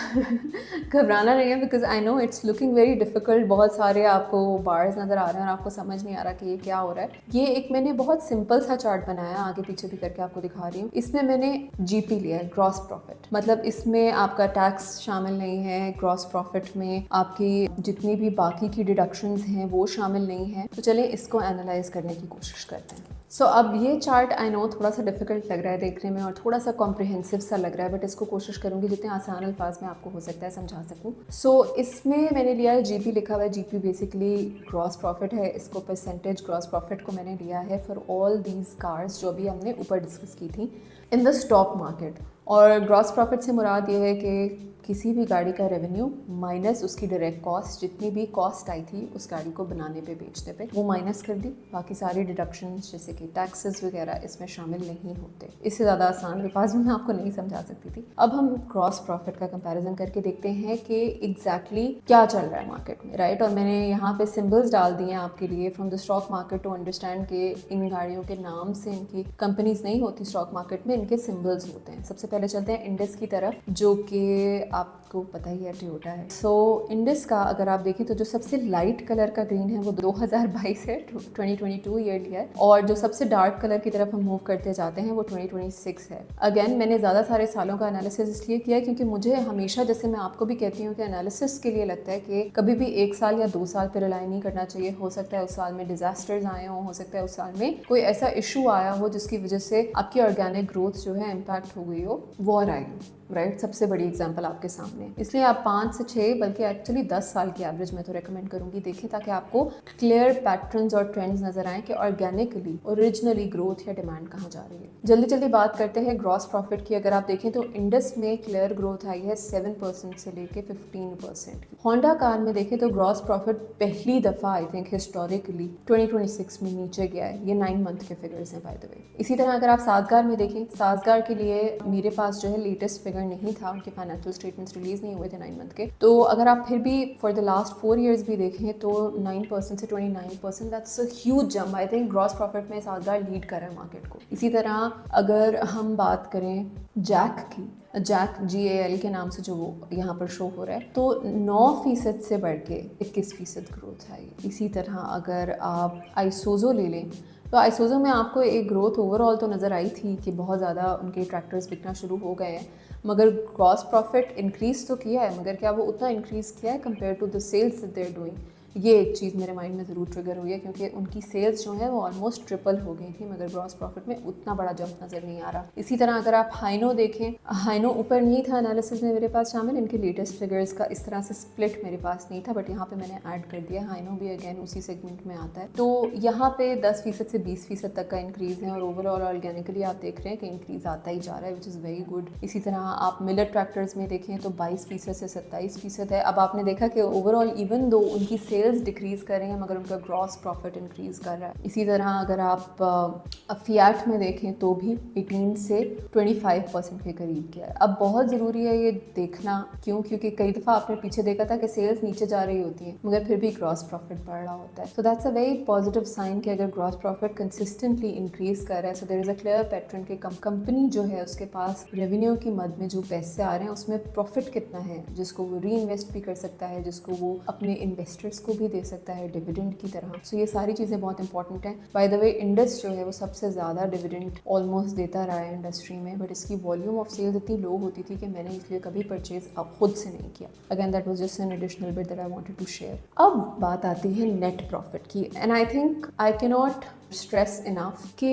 घबराना नहीं है, because I know it's looking very difficult. बहुत सारे आपको बार्स नजर आ रहे हैं और आपको समझ नहीं आ रहा कि ये क्या हो रहा है। ये एक मैंने बहुत सिंपल सा चार्ट बनाया, आगे पीछे भी करके आपको दिखा रही हूँ। इसमें मैंने GP लिया है, ग्रॉस प्रॉफिट, मतलब इसमें आपका टैक्स शामिल नहीं है। ग्रॉस प्रॉफिट में आपकी जितनी भी बाकी की डिडक्शंस हैं वो शामिल नहीं है। तो चलिए इसको एनालाइज करने की कोशिश करते हैं। सो अब ये चार्ट आई नो थोड़ा सा डिफिकल्ट लग रहा है देखने में और थोड़ा सा कॉम्प्रिहेंसिव सा लग रहा है, बट इसको कोशिश करूंगी जितने आसान अल्फाज में आपको हो सकता है समझा सकूं। सो इसमें मैंने लिया है GP लिखा हुआ है। GP बेसिकली ग्रॉस प्रॉफिट है, इसको परसेंटेज ग्रॉस प्रॉफिट को मैंने लिया है फॉर ऑल दीज कार्स जो भी हमने ऊपर डिस्कस की थी इन द स्टॉक मार्केट। और ग्रॉस प्रॉफिट से मुराद ये है कि किसी भी गाड़ी का रेवेन्यू माइनस उसकी डायरेक्ट कॉस्ट, जितनी भी कॉस्ट आई थी उस गाड़ी को बनाने पे बेचने पे, वो माइनस कर दी। बाकी सारी डिडक्शंस जैसे कि टैक्सेस वगैरह इसमें शामिल नहीं होते। इससे ज़्यादा आसान अल्फाज में मैं आपको नहीं समझा सकती थी। अब हम क्रॉस प्रॉफिट का कंपैरिजन करके देखते हैं कि एग्जैक्टली क्या चल रहा है मार्केट में, राइट। और मैंने यहाँ पे सिम्बल्स डाल दिए हैं आपके लिए from the stock market to understand कि इन गाड़ियों के नाम से इनकी कंपनीज नहीं होती स्टॉक मार्केट में, इनके सिम्बल्स होते हैं। सबसे पहले चलते हैं इंडस की तरफ, जो कि आपको पता ही है टोयोटा है। सो इंडस का अगर आप देखें तो जो सबसे लाइट कलर का ग्रीन है वो 2022 है, 2022 ईयर लिया है, और जो सबसे डार्क कलर की तरफ हम मूव करते जाते हैं वो 2026 है। अगेन मैंने ज़्यादा सारे सालों का एनालिसिस इसलिए किया है क्योंकि मुझे हमेशा, जैसे मैं आपको भी कहती हूँ कि एनालिसिस के लिए लगता है कि कभी भी 1 साल या 2 साल पर रिलाई नहीं करना चाहिए। हो सकता है उस साल में डिजास्टर्स आए हों, हो सकता है उस साल में कोई ऐसा इशू आया हो जिसकी वजह से आपकी ऑर्गेनिक ग्रोथ जो है इम्पैक्ट हो गई हो, वॉर आई हो, राइट। सबसे बड़ी एग्जांपल आपके सामने, इसलिए आप 5 से 6 बल्कि एक्चुअली 10 साल की एवरेज में तो रेकमेंड करूंगी देखें, ताकि आपको क्लियर पैटर्न्स और ट्रेंड्स नजर आए कि ऑर्गेनिकली ओरिजिनली ग्रोथ या डिमांड कहाँ जा रही है। जल्दी जल्दी बात करते हैं ग्रॉस प्रॉफिट की। अगर आप देखें तो इंडस में क्लियर ग्रोथ आई है 7% से लेके 15% की। होंडा कार में देखें तो ग्रॉस प्रॉफिट पहली दफा आई थिंक हिस्टोरिकली 2026 में नीचे गया है। ये 9 मंथ के फिगर्स हैं बाय द वे। इसी तरह अगर आप साजगार में देखें, साजगार के लिए मेरे पास जो है लेटेस्ट फिगर नहीं था, उनके फाइनेंशियल स्टेटमेंट्स रिलीज नहीं हुए थे 9 मंथ के। तो अगर आप फिर भी फॉर द लास्ट 4 ईयर्स भी देखें तो 9% से 29%, that's a huge jump. I think gross profit में साजगार लीड कर रहा है मार्केट को। इसी तरह अगर हम बात करें जैक की, जैक GAL के नाम से जो यहाँ पर शो हो रहा है, तो 9% से बढ़ के 21% ग्रोथ आई। इसी तरह अगर आप आइसोजो ले लें तो आइसोजो में आपको एक ग्रोथ ओवरऑल तो नज़र आई थी कि बहुत ज़्यादा उनके ट्रैक्टर्स बिकना शुरू हो गए हैं, मगर ग्रॉस प्रॉफिट इंक्रीज़ तो किया है, मगर क्या वो उतना इंक्रीज़ किया है compare to the sales that they are doing? ये एक चीज़ मेरे माइंड में ज़रूर ट्रिगर हुई है, क्योंकि उनकी सेल्स जो है वो ऑलमोस्ट ट्रिपल हो गई थी, मगर ग्रॉस प्रॉफिट में उतना बड़ा जंप नज़र नहीं आ रहा। इसी तरह अगर आप हाइनो देखें, हाइनो ऊपर नहीं था एनालिसिस में मेरे पास शामिल, इनके लेटेस्ट फिगर्स का इस तरह से स्प्लिट मेरे पास नहीं था, बट यहाँ पे मैंने ऐड कर दिया। हाइनो भी अगेन उसी सेगमेंट में आता है। तो यहाँ पे 10% से 20% तक का इंक्रीज़ है, और ओवरऑल ऑर्गेनिकली आप देख रहे हैं कि इंक्रीज़ आता ही जा रहा है, विच इज़ वेरी गुड। इसी तरह आप मिलेट ट्रैक्टर्स में देखें तो 22% से 27% है। अब आपने देखा कि ओवरऑल इवन दो उनकी सेल्स डिक्रीज़ कर रहे हैं, मगर उनका ग्रॉस प्रॉफिट इंक्रीज़ कर रहा है। इसी तरह अगर आप फियाट में देखें तो भी 18 से 25% के करीब किया है। अब बहुत ज़रूरी है ये देखना, क्यों? क्योंकि कई दफ़ा आपने पीछे देखा था कि सेल्स नीचे जा रही होती हैं, मगर फिर भी ग्रॉस प्रॉफिट बढ़ रहा होता है। So that's a very positive sign कि अगर ग्रॉस प्रॉफिट कंसिस्टेंटली इंक्रीज़ कर रहा है, so there is a clear pattern कि कंपनी जो है उसके पास रेवेन्यू की मद में जो पैसे आ रहे हैं उसमें प्रॉफिट कितना है, जिसको वो री इन्वेस्ट भी कर सकता है, जिसको वो अपने इन्वेस्टर्स को भी दे सकता है डिविडेंड की तरह। सो ये सारी चीज़ें बहुत इंपॉर्टेंट हैं। बाय द वे, इंडस जो है वो सबसे ज़्यादा डिविडेंड ऑलमोस्ट देता रहा है इंडस्ट्री में, बट इसकी वॉल्यूम ऑफ सेल्स इतनी लो होती थी कि मैंने इसलिए कभी परचेज अब खुद से नहीं किया। Again that was just an additional bit that I wanted to share. अब बात आती है नेट प्रॉफिट की, and I think I can not stress enough कि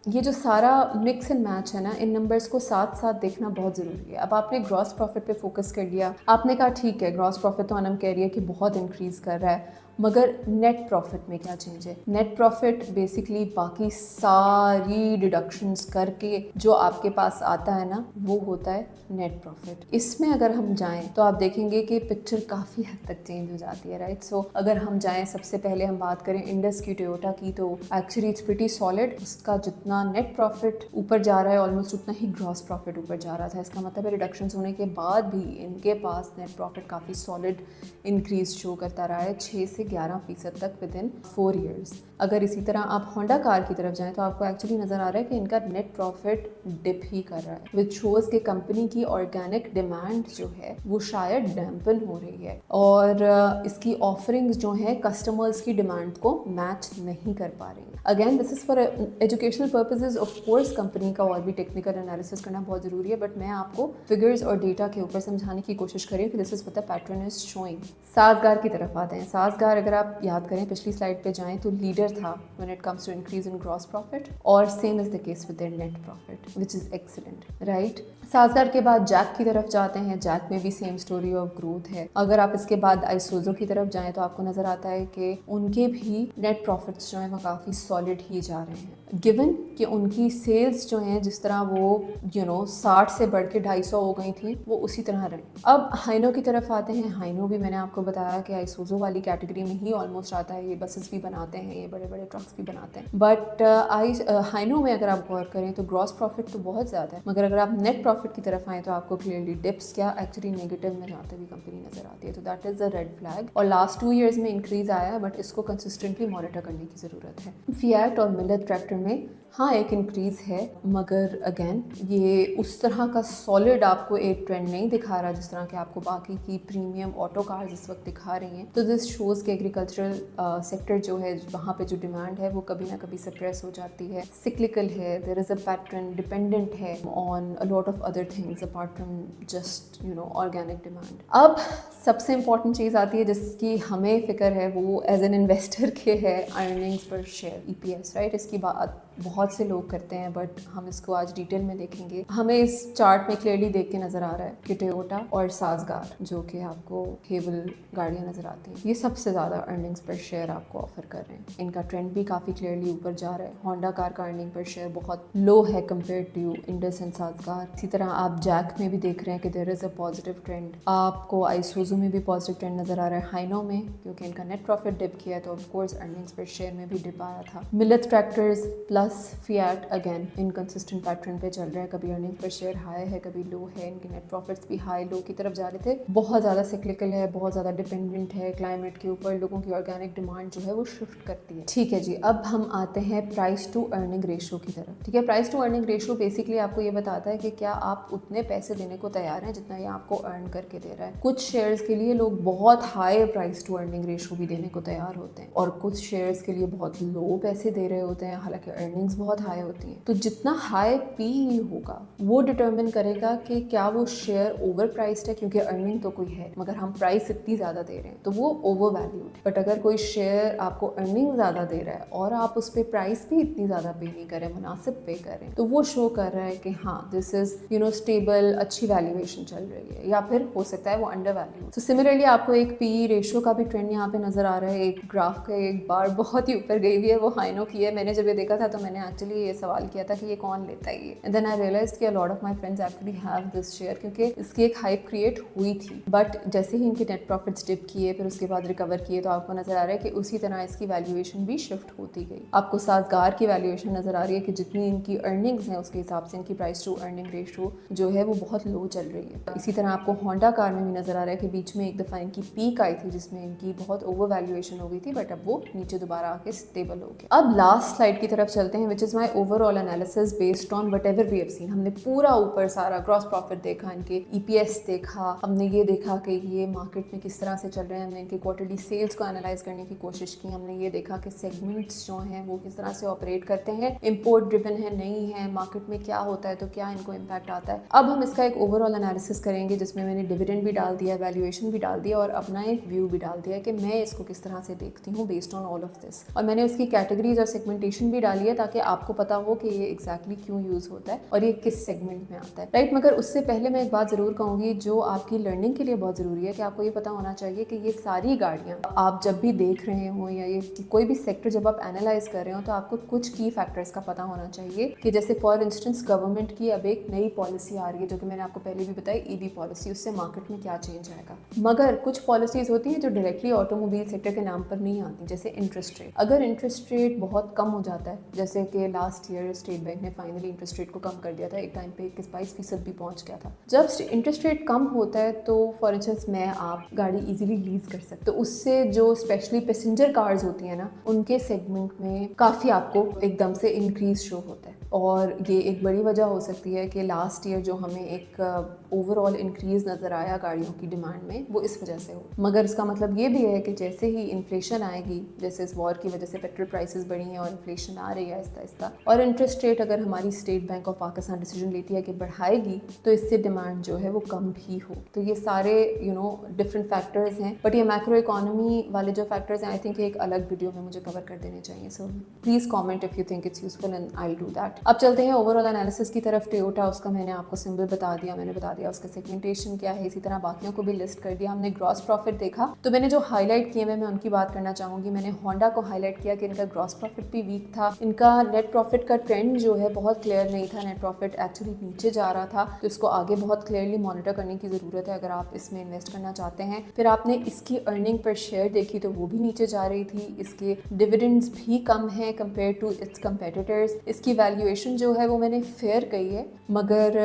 ये जो सारा मिक्स एंड मैच है ना, इन नंबर्स को साथ साथ देखना बहुत ज़रूरी है। अब आपने ग्रॉस प्रॉफिट पे फोकस कर लिया, आपने कहा ठीक है ग्रॉस प्रॉफिट तो अनम कह रही है कि बहुत इंक्रीज़ कर रहा है, मगर नेट प्रॉफिट में क्या चेंज है? नेट प्रॉफिट बेसिकली बाकी सारी डिडक्शंस करके जो आपके पास आता है ना, वो होता है नेट प्रॉफिट। इसमें अगर हम जाएं तो आप देखेंगे कि पिक्चर काफ़ी हद तक चेंज हो जाती है, राइट? सो अगर हम जाएं, सबसे पहले हम बात करें इंडस की, टोयोटा की, तो एक्चुअली इट्स प्रीटी सॉलिड। उसका जितना नेट प्रॉफिट ऊपर जा रहा है ऑलमोस्ट उतना ही ग्रॉस प्रॉफिट ऊपर जा रहा था। इसका मतलब है रिडक्शंस होने के बाद भी इनके पास नेट प्रॉफिट काफ़ी सॉलिड इंक्रीज शो करता रहा है, 6 से 11% तक विद इन 4 ईयर्स। अगर इसी तरह आप होंडा कार की तरफ जाएं तो आपको एक्चुअली नज़र आ रहा है कि इनका नेट प्रॉफिट डिप ही कर रहा है, विच शोज़ कि कंपनी की ऑर्गेनिक डिमांड जो है वो शायद डैम्पन हो रही है, और इसकी ऑफरिंग्स जो हैं कस्टमर्स की डिमांड को मैच नहीं कर पा रही हैं। Again this is for educational purposes. Of course company का और भी टेक्निकल एनालिसिस करना बहुत ज़रूरी है, बट मैं आपको फिगर्स और डेटा के ऊपर समझाने की कोशिश करी कि this is what the pattern is showing. Sazgar की तरफ आते हैं। साजगार अगर आप याद करें, पिछली स्लाइड पे जाएं तो लीडर था when it comes to increase in gross profit, और same is the case with their net profit, which is excellent, right? Sazgar के बाद जैक की तरफ जाते हैं। जैक में भी सेम स्टोरी ऑफ ग्रोथ है। अगर आप इसके बाद आइसोजो की तरफ जाएं तो आपको नजर आता है कि उनके भी नेट प्रॉफिट्स जो हैं वो काफ़ी सॉलिड ही जा रहे हैं, गिवन कि उनकी सेल्स जो हैं जिस तरह वो 60 से बढ़ के 250 हो गई थी, वो उसी तरह रहे। अब हाइनो की तरफ आते हैं। हाइनो भी मैंने आपको बताया कि आइसोजो वाली कैटेगरी में ही ऑलमोस्ट आता है। ये बसेस भी बनाते हैं, ये बड़े बड़े ट्रक्स भी बनाते हैं, बट हाइनो में अगर आप गौर करें तो ग्रॉस प्रॉफिट तो बहुत ज़्यादा है, मगर अगर आप नेट प्रॉफिट की तरफ आएँ तो आपको क्लियरली डिप्स क्या एक्चुअली नेगेटिव में जाते हुए कंपनी नजर आती है। तो that is a red flag, और लास्ट 2 ईयर्स में इंक्रीज आया है, बट इसको कंसिस्टेंटली मॉनिटर करने की ज़रूरत है। फियाट और मिलेट ट्रैक्टर में हाँ एक इंक्रीज़ है, मगर अगेन ये उस तरह का सॉलिड आपको एक ट्रेंड नहीं दिखा रहा जिस तरह के आपको बाकी की प्रीमियम ऑटो कार्स इस वक्त दिखा रही हैं। तो दिस शोज़ के एग्रीकल्चरल सेक्टर जो है, वहाँ पे जो डिमांड है वो कभी ना कभी सप्रेस हो जाती है, सिक्लिकल है, there is a pattern, dependent है on a lot of other things apart from just organic demand. अब सबसे इंपॉर्टेंट चीज़ आती है जिसकी हमें फ़िक्र है, वो एज एन इन्वेस्टर के है अर्निंग्स पर शेयर, EPS, राइट? इसकी बात बहुत से लोग करते हैं, बट हम इसको आज डिटेल में देखेंगे। हमें इस चार्ट में क्लियरली देख के नज़र आ रहा है कि टोयोटा और साजगार, जो कि आपको हेवल गाड़ियाँ नज़र आती हैं, ये सबसे ज़्यादा अर्निंग्स पर शेयर आपको ऑफर कर रहे हैं। इनका ट्रेंड भी काफ़ी क्लियरली ऊपर जा रहा है। होंडा कार का अर्निंग पर शेयर बहुत लो है कंपेयर टू इंडस एंड साजगार। इसी तरह आप जैक में भी देख रहे हैं कि there is a positive trend. आपको आइसोजो में भी पॉजिटिव ट्रेंड नज़र आ रहा है। हाइनो में क्योंकि इनका नेट प्रॉफिट डिप किया है तो ऑफकोर्स अर्निंग्स पर शेयर में भी डिप आया था। Millet tractors plus Fiat again inconsistent pattern पे चल रहा है, कभी अर्निंग पर शेयर हाई है, कभी लो है। इनके नेट प्रॉफिट्स भी हाई लो की तरफ जा रहे थे। बहुत ज़्यादा सिक्लिकल है, बहुत ज़्यादा डिपेंडेंट है क्लाइमेट के ऊपर। लोगों की ऑर्गेनिक डिमांड जो है वो शिफ्ट करती है। ठीक है जी, अब हम आते हैं प्राइस टू अर्निंग रेशो की तरफ। ठीक है, price to earning ratio basically आपको ये बताता है कि क्या आप उतने पैसे देने को तैयार हैं जितना ये आपको अर्न करके दे रहा है। कुछ शेयर्स के लिए लोग बहुत high price to earning ratio भी देने को तैयार होते हैं, और कुछ शेयर्स के लिए बहुत लो पैसे दे रहे होते हैं, हालांकि अर्निंग्स बहुत हाई होती हैं। तो जितना हाई पी होगा वो डिटर्मिन करेगा कि क्या वो शेयर ओवर प्राइस्ड है, क्योंकि अर्निंग तो कोई है मगर हम प्राइस इतनी ज़्यादा दे रहे हैं तो वो ओवर वैल्यूड। बट अगर कोई शेयर आपको अर्निंग ज़्यादा दे रहा है और आप उस पर प्राइस भी इतनी ज़्यादा पे नहीं कर रहे हैं, मुनासिब पे कर रहे हैं, तो वो शो कर रहा है कि हाँ दिस इज़ स्टेबल, अच्छी वैल्यूएशन चल रही है, या फिर हो सकता है वो अंडर वैल्यू। तो सिमिलरली आपको एक पी रेशियो का भी ट्रेंड यहाँ पे नज़र आ रहा है। एक ग्राफ का एक बार बहुत ही ऊपर गई हुई है, वो हाइनो की है। मैंने जब ये देखा था तो मैंने एक्चुअली ये सवाल किया था कि ये कौन लेता है ये, एंड देन आई रियलाइज कि अ lot of my friends actually have this share, क्योंकि इसकी एक हाइप क्रिएट हुई थी। बट जैसे ही इनके नेट प्रॉफिट्स डिप किए फिर उसके बाद रिकवर किए, तो आपको नजर आ रहा है कि उसी तरह इसकी वैल्यूएशन भी शिफ्ट होती गई। आपको साजगार की वैल्यूएशन नजर आ रही है कि जितनी इनकी अर्निंग्स हैं उसके हिसाब से इनकी प्राइस टू अर्निंग रेशियो जो है वो बहुत लो चल रही है। इसी तरह आपको होंडा कार में भी नजर आ रहा है कि बीच में एक दफ़ा इनकी पीक आई थी जिसमें इनकी बहुत ओवर वैल्यूएशन हो गई थी, बट अब वो नीचे दोबारा आके स्टेबल हो गया। अब लास्ट स्लाइड की तरफ चलते हैं, which is my overall analysis based on whatever we have seen. हमने पूरा ऊपर सारा ग्रॉस प्रॉफिट देखा, इनके ईपीएस देखा, हमने ये देखा कि ये मार्केट में किस तरह से चल रहे हैं, हमने इनके क्वार्टरली सेल्स को एनालाइज करने की कोशिश की, हमने ये देखा कि सेगमेंट्स जो हैं वो किस तरह से ऑपरेट करते हैं, इम्पोर्ट ड्रिवन है नहीं है, मार्केट में क्या होता है तो क्या इनको इम्पैक्ट आता है। अब हम इसका एक ओवरऑल एनालिसिस करेंगे जिसमें मैंने डिविडेंड भी डाल दिया, वैल्यूएशन भी डाल दिया और अपना एक व्यू भी डाल दिया कि मैं इसको किस तरह से देखती हूँ based on all of this. और मैंने उसकी कैटेगरीज और सेगमेंटेशन भी डाली है ताकि आपको पता हो कि ये एग्जैक्टली क्यों यूज़ होता है और ये किस सेगमेंट में आता है, राइट। मगर उससे पहले मैं एक बात ज़रूर कहूँगी जो आपकी लर्निंग के लिए बहुत ज़रूरी है कि आपको ये पता होना चाहिए कि ये सारी गाड़ियाँ आप जब भी देख रहे हो या ये कोई भी सेक्टर जब आप एनालाइज कर रहे हो तो आपको कुछ की फैक्टर्स का पता होना चाहिए कि जैसे फॉर इंस्टेंस गवर्नमेंट की अब एक नई पॉलिसी आ रही है जो कि मैंने आपको पहले भी बताई, ईवी पॉलिसी, उससे मार्केट में क्या चेंज आएगा। मगर कुछ पॉलिसीज होती हैं जो डायरेक्टली ऑटोमोबाइल सेक्टर के नाम पर नहीं आती, जैसे इंटरेस्ट रेट। अगर इंटरेस्ट रेट बहुत कम हो जाता है, जैसे कि लास्ट ईयर स्टेट बैंक ने फाइनली इंटरेस्ट रेट को कम कर दिया था, एक टाइम पे 21-22% भी पहुंच गया था। जब इंटरेस्ट रेट कम होता है तो फॉर इंस्टेंस मैं आप गाड़ी इजीली लीज कर सकते, तो उससे जो स्पेशली पैसेंजर कार्स होती है ना उनके सेगमेंट में काफ़ी आपको एकदम से इंक्रीज शो होता है। और ये एक बड़ी वजह हो सकती है कि लास्ट ईयर जो हमें एक ओवरऑल इंक्रीज नज़र आया गाड़ियों की डिमांड में वो इस वजह से हो। मगर इसका मतलब ये भी है कि जैसे ही इन्फ्लेशन आएगी, जैसे इस वॉर की वजह से पेट्रोल प्राइसेस बढ़ी हैं और इन्फ्लेशन आ रही है आहिस्ता आहिस्ता, और इंटरेस्ट रेट अगर हमारी state bank of Pakistan decision लेती है कि बढ़ाएगी तो इससे डिमांड जो है वो कम भी हो। तो ये सारे डिफरेंट फैक्टर्स हैं, बट ये मैक्रो इकोनॉमी वाले जो फैक्टर्स हैं आई थिंक एक अलग वीडियो में मुझे कवर कर देने चाहिए। So please comment if you think it's useful and I will do that. अब चलते हैं ओवरऑल एनालिसिस की तरफ। टोयोटा, उसका मैंने आपको सिंबल बता दिया, मैंने बता दिया उसका सेगमेंटेशन क्या है, इसी तरह बाकियों को भी लिस्ट कर दिया। हमने ग्रॉस प्रॉफिट देखा, तो मैंने जो हाईलाइट किए मैं उनकी बात करना चाहूँगी। मैंने होंडा को हाईलाइट किया कि इनका ग्रॉस प्रॉफिट भी वीक था, इनका नेट प्रॉफिट का ट्रेंड जो है बहुत क्लियर नहीं था, नेट प्रॉफिट एक्चुअली नीचे जा रहा था, तो इसको आगे बहुत क्लियरली मॉनिटर करने की ज़रूरत है अगर आप इसमें इन्वेस्ट करना चाहते हैं। फिर आपने इसकी अर्निंग पर शेयर देखी तो वो भी नीचे जा रही थी, इसके डिविडेंड्स भी कम है कंपेयर टू इट्स कंपेटिटर्स, इसकी वैल्यूएशन जो है वो मैंने फेयर कही है, मगर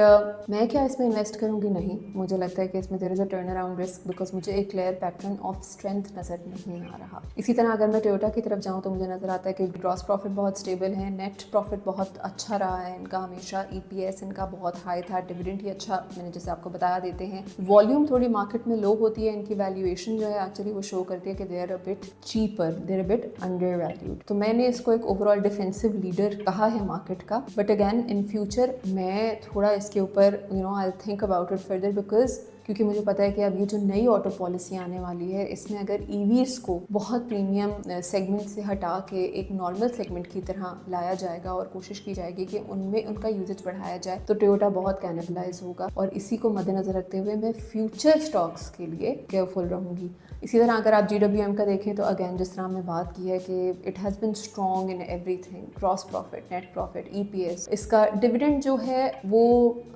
मैं क्या इसमें इन्वेस्ट करूंगी? नहीं, मुझे लगता है कि इसमें there is a turn around risk because मुझे एक क्लियर पैटर्न ऑफ स्ट्रेंथ नज़र नहीं आ रहा। इसी तरह अगर मैं टोयोटा की तरफ जाऊँ तो मुझे नज़र आता है कि ग्रॉस प्रॉफिट बहुत स्टेबल है, नेट प्रॉफिट बहुत अच्छा रहा है इनका हमेशा, ईपीएस इनका बहुत हाई था, डिविडेंड ही अच्छा मैंने जैसे आपको बताया देते हैं, वॉल्यूम थोड़ी मार्केट में लो होती है, इनकी वैल्यूएशन जो है एक्चुअली वो शो करती है कि they are a bit cheaper, they are a bit undervalued. तो मैंने इसको एक ओवरऑल डिफेंसिव लीडर कहा है मार्केट का, बट अगैन इन फ्यूचर मैं थोड़ा इसके ऊपर I think about it further because क्योंकि मुझे पता है कि अब ये जो नई ऑटो पॉलिसी आने वाली है इसमें अगर ईवीज़ को बहुत प्रीमियम सेगमेंट से हटा के एक नॉर्मल सेगमेंट की तरह लाया जाएगा और कोशिश की जाएगी कि उनमें उनका यूजेज बढ़ाया जाए, तो टोयोटा बहुत कैनिबलाइज होगा और इसी को मद्देनजर रखते हुए मैं फ्यूचर स्टॉक्स के लिए केयरफुल रहूँगी। इसी तरह अगर आप GWM का देखें तो अगेन जिस तरह हमने बात की है कि it has been strong in everything, gross profit, net profit, EPS, इसका डिविडेंड जो है वो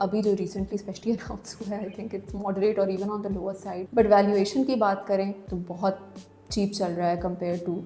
अभी जो रिसेंटली स्पेशली अनाउंस हुआ है आई थिंक इट्स मॉडरेट और even on the lower side, but valuation की बात करें तो बहुत चीप चल रहा है कंपेयर टू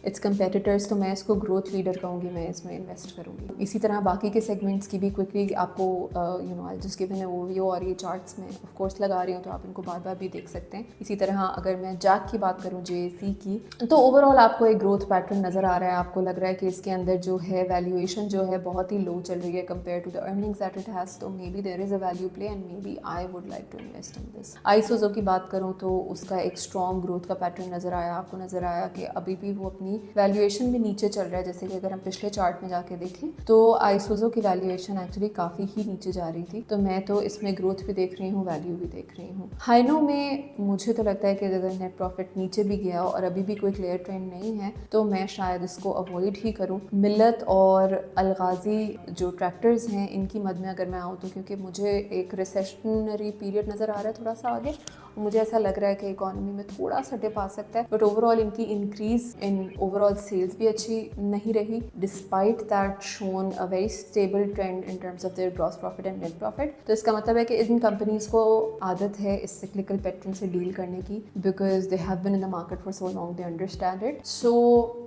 इट्स कंपेटिटर्स, तो मैं इसको ग्रोथ लीडर कहूँगी, मैं इसमें इन्वेस्ट करूँगी। इसी तरह बाकी के सेगमेंट्स की भी क्विकली आपको I just given an overview और ये चार्ट्स में ऑफ कोर्स लगा रही हूँ तो आप इनको बार बार भी देख सकते हैं। इसी तरह अगर मैं जैक की बात करूँ, JAC की, तो ओवरऑल आपको एक ग्रोथ पैटर्न नज़र आ रहा है, आपको लग रहा है कि इसके अंदर जो है वैल्यूएशन जो है बहुत ही लो चल रही है compare to the earnings that it has, तो may be there is a value play and may be I would like to invest in this. Isuzu की बात करूँ तो उसका एक स्ट्रॉन्ग ग्रोथ का पैटर्न नज़र आया, आपको नज़र आया कि अभी भी वो अपनी नहीं, वैल्यूएशन भी नीचे चल रहा है। जैसे कि अगर हम पिछले चार्ट में जाके देखें तो आइसोजो की वैल्यूएशन एक्चुअली काफ़ी ही नीचे जा रही थी। तो मैं तो इसमें ग्रोथ भी देख रही हूँ, वैल्यू भी देख रही हूँ। हाइनो में मुझे तो लगता है कि अगर नेट प्रॉफिट नीचे भी गया और अभी भी कोई क्लियर ट्रेंड नहीं है तो मैं शायद इसको अवॉइड ही करूँ। मिल्लत और अलगाजी जो ट्रैक्टर्स हैं इनकी मद में अगर मैं आऊँ तो, क्योंकि मुझे एक रिसेशनरी पीरियड नज़र आ रहा है थोड़ा सा आगे, और मुझे ऐसा लग रहा है कि इकोनॉमी में थोड़ा सा डिप आ सकता है। बट ओवरऑल इनकी इंक्रीज इन ओवरऑल सेल्स भी अच्छी नहीं रही, despite that shown a very stable trend in terms of their gross profit and net profit. तो इसका मतलब है कि इन कंपनीज को आदत है इस सिक्लिकल पैटर्न से डील करने की, because they have been in the market for so long, they understand it. So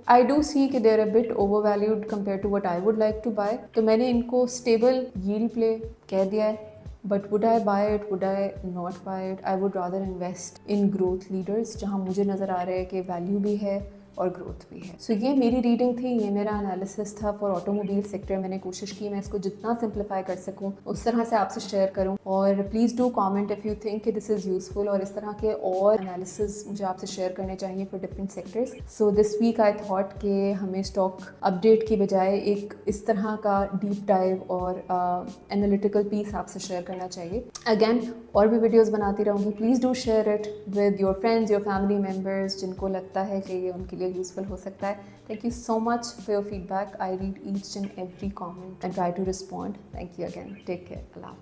I do see कि they are a bit over valued compare to what I would like to buy. तो मैंने इनको stable yield play कह दिया है। But would I buy it? Would I not buy it? I would rather invest in growth leaders जहाँ मुझे नज़र आ रहा है कि वैल्यू भी है और ग्रोथ भी है। सो ये मेरी रीडिंग थी, ये मेरा एनालिसिस था फॉर ऑटोमोबाइल सेक्टर। मैंने कोशिश की मैं इसको जितना सिंप्लीफाई कर सकूं उस तरह से आपसे शेयर करूं। और please do comment if you think कि दिस इज़ यूजफुल और इस तरह के और एनालिसिस मुझे आपसे शेयर करने चाहिए for different sectors. So this week I thought कि हमें स्टॉक अपडेट की बजाय एक इस तरह का डीप डाइव और एनालिटिकल पीस आपसे शेयर करना चाहिए। अगेन और भी वीडियोज़ बनाती रहूँगी। Please do share it with your friends, your family members जिनको लगता है कि ये उनके लिए यूजफुल हो सकता है। Thank you so much for your feedback. I read each and every comment and try to respond. Thank you again. Take care. Allah.